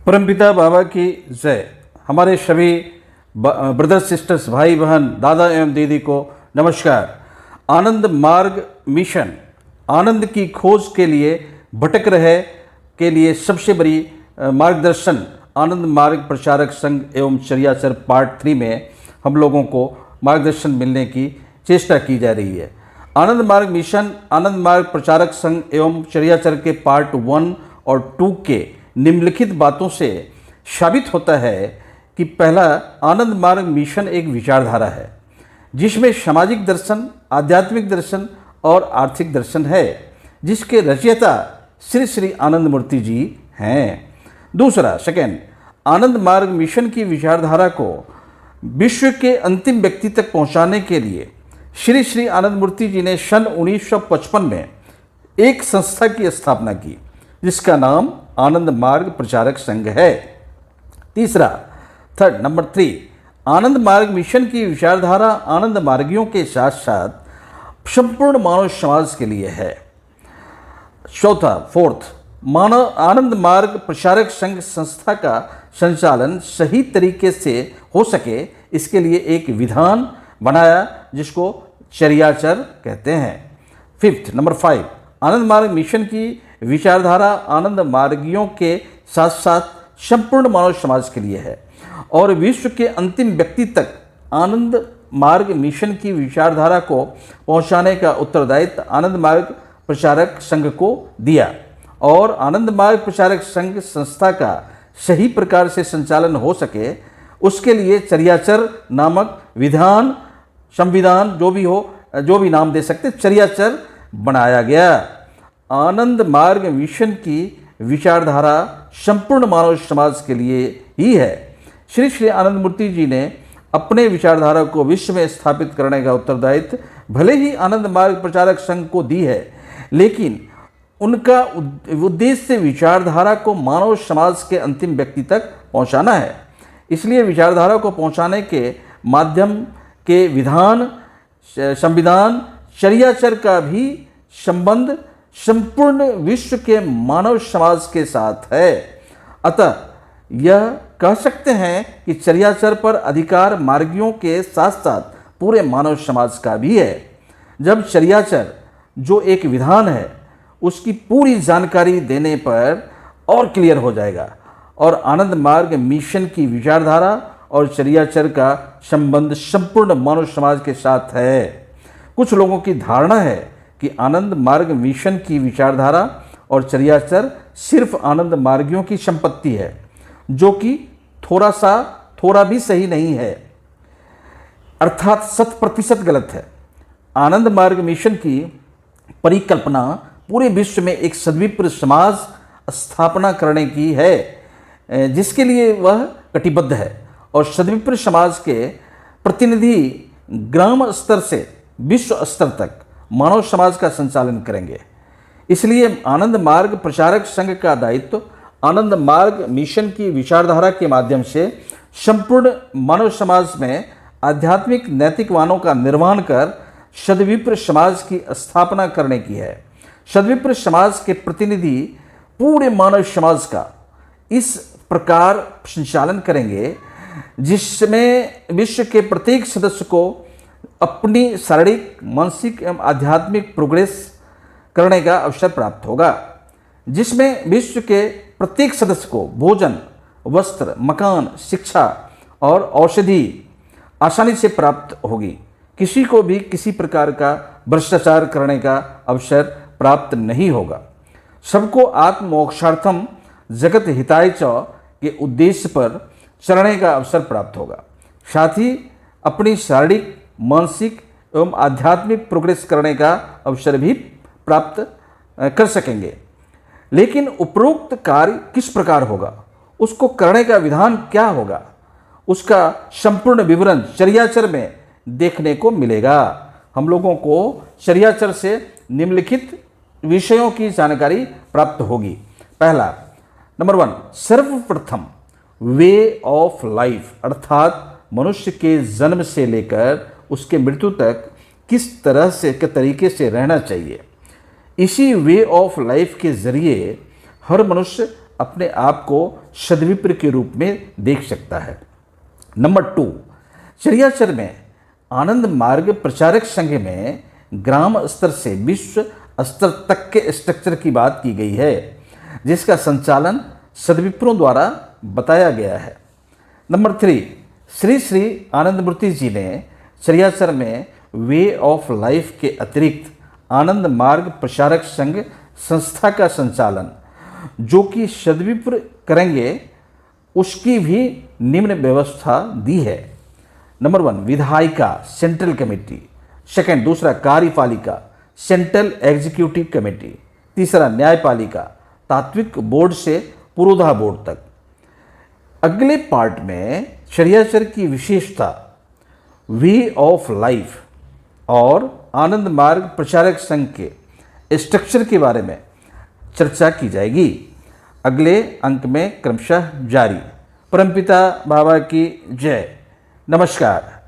परमपिता बाबा की जय। हमारे सभी ब्रदर्स सिस्टर्स, भाई बहन, दादा एवं दीदी को नमस्कार। आनंद मार्ग मिशन, आनंद की खोज के लिए भटक रहे के लिए सबसे बड़ी मार्गदर्शन आनंद मार्ग प्रचारक संघ एवं चर्याचर पार्ट 3 में हम लोगों को मार्गदर्शन मिलने की चेष्टा की जा रही है। आनंद मार्ग मिशन आनंद मार्ग प्रचारक संघ एवं चर्याचर के पार्ट 1 और 2 के निम्नलिखित बातों से साबित होता है कि पहला, आनंद मार्ग मिशन एक विचारधारा है जिसमें सामाजिक दर्शन, आध्यात्मिक दर्शन और आर्थिक दर्शन है, जिसके रचयिता श्री श्री आनंद मूर्ति जी हैं। दूसरा, सेकेंड, आनंद मार्ग मिशन की विचारधारा को विश्व के अंतिम व्यक्ति तक पहुंचाने के लिए श्री श्री आनंद मूर्ति जी ने सन 1955 में एक संस्था की स्थापना की जिसका नाम आनंद मार्ग प्रचारक संघ है। तीसरा, थर्ड, नंबर 3, आनंद मार्ग मिशन की विचारधारा आनंद मार्गियों के साथ साथ संपूर्ण मानव समाज के लिए है। चौथा, फोर्थ, आनंद मार्ग प्रचारक संघ संस्था का संचालन सही तरीके से हो सके इसके लिए एक विधान बनाया जिसको चर्याचर कहते हैं। फिफ्थ, नंबर 5, आनंद मार्ग मिशन की विचारधारा आनंद मार्गियों के साथ साथ संपूर्ण मानव समाज के लिए है और विश्व के अंतिम व्यक्ति तक आनंद मार्ग मिशन की विचारधारा को पहुंचाने का उत्तरदायित्व आनंद मार्ग प्रचारक संघ को दिया और आनंद मार्ग प्रचारक संघ संस्था का सही प्रकार से संचालन हो सके उसके लिए चर्याचर नामक विधान, संविधान, जो भी नाम दे सकते, चर्याचर बनाया गया। आनंद मार्ग मिशन की विचारधारा संपूर्ण मानव समाज के लिए ही है। श्री श्री आनंद मूर्ति जी ने अपने विचारधारा को विश्व में स्थापित करने का उत्तरदायित्व भले ही आनंद मार्ग प्रचारक संघ को दी है, लेकिन उनका उद्देश्य विचारधारा को मानव समाज के अंतिम व्यक्ति तक पहुंचाना है। इसलिए विचारधारा को पहुंचाने के माध्यम के विधान, संविधान, चर्याचर का भी संबंध संपूर्ण विश्व के मानव समाज के साथ है। अतः यह कह सकते हैं कि चर्याचर पर अधिकार मार्गियों के साथ साथ पूरे मानव समाज का भी है। जब चर्याचर जो एक विधान है उसकी पूरी जानकारी देने पर और क्लियर हो जाएगा और आनंद मार्ग मिशन की विचारधारा और चर्याचर का संबंध संपूर्ण मानव समाज के साथ है। कुछ लोगों की धारणा है कि आनंद मार्ग मिशन की विचारधारा और चर्याचर सिर्फ आनंद मार्गियों की संपत्ति है, जो कि थोड़ा भी सही नहीं है, अर्थात 100% गलत है। आनंद मार्ग मिशन की परिकल्पना पूरे विश्व में एक सद्विप्र समाज स्थापना करने की है जिसके लिए वह कटिबद्ध है और सद्विप्र समाज के प्रतिनिधि ग्राम स्तर से विश्व स्तर तक मानव समाज का संचालन करेंगे। इसलिए आनंद मार्ग प्रचारक संघ का दायित्व आनंद मार्ग मिशन की विचारधारा के माध्यम से संपूर्ण मानव समाज में आध्यात्मिक नैतिकवानों का निर्माण कर सद्विप्र समाज की स्थापना करने की है। सद्विप्र समाज के प्रतिनिधि पूरे मानव समाज का इस प्रकार संचालन करेंगे जिसमें विश्व के प्रत्येक सदस्य को अपनी शारीरिक, मानसिक एवं आध्यात्मिक प्रोग्रेस करने का अवसर प्राप्त होगा, जिसमें विश्व के प्रत्येक सदस्य को भोजन, वस्त्र, मकान, शिक्षा और औषधि आसानी से प्राप्त होगी। किसी को भी किसी प्रकार का भ्रष्टाचार करने का अवसर प्राप्त नहीं होगा। सबको आत्म मोक्षार्थम जगत हिताय च के उद्देश्य पर चलने का अवसर प्राप्त होगा। साथ ही अपनी शारीरिक, मानसिक एवं आध्यात्मिक प्रोग्रेस करने का अवसर भी प्राप्त कर सकेंगे। लेकिन उपरोक्त कार्य किस प्रकार होगा, उसको करने का विधान क्या होगा, उसका संपूर्ण विवरण चर्याचर में देखने को मिलेगा। हम लोगों को चर्याचर से निम्नलिखित विषयों की जानकारी प्राप्त होगी। पहला, नंबर 1, सर्वप्रथम वे ऑफ लाइफ, अर्थात मनुष्य के जन्म से लेकर उसके मृत्यु तक किस तरह से के तरीके से रहना चाहिए। इसी वे ऑफ लाइफ के जरिए हर मनुष्य अपने आप को सद्विप्र के रूप में देख सकता है। नंबर 2, चरियाचर में आनंद मार्ग प्रचारक संघ में ग्राम स्तर से विश्व स्तर तक के स्ट्रक्चर की बात की गई है, जिसका संचालन सद्विप्रों द्वारा बताया गया है। नंबर 3, श्री श्री आनंदमूर्ति जी ने चरियाचर में वे ऑफ लाइफ के अतिरिक्त आनंद मार्ग प्रचारक संघ संस्था का संचालन, जो कि सद्विप्र करेंगे, उसकी भी निम्न व्यवस्था दी है। नंबर 1, विधायिका सेंट्रल कमेटी। सेकंड, दूसरा कार्यपालिका सेंट्रल एग्जीक्यूटिव कमेटी। तीसरा, न्यायपालिका तात्विक बोर्ड से पुरोधा बोर्ड तक। अगले पार्ट में चरियाचर की विशेषता, वे ऑफ लाइफ और आनंद मार्ग प्रचारक संघ के स्ट्रक्चर के बारे में चर्चा की जाएगी। अगले अंक में क्रमशः जारी। परमपिता बाबा की जय। नमस्कार।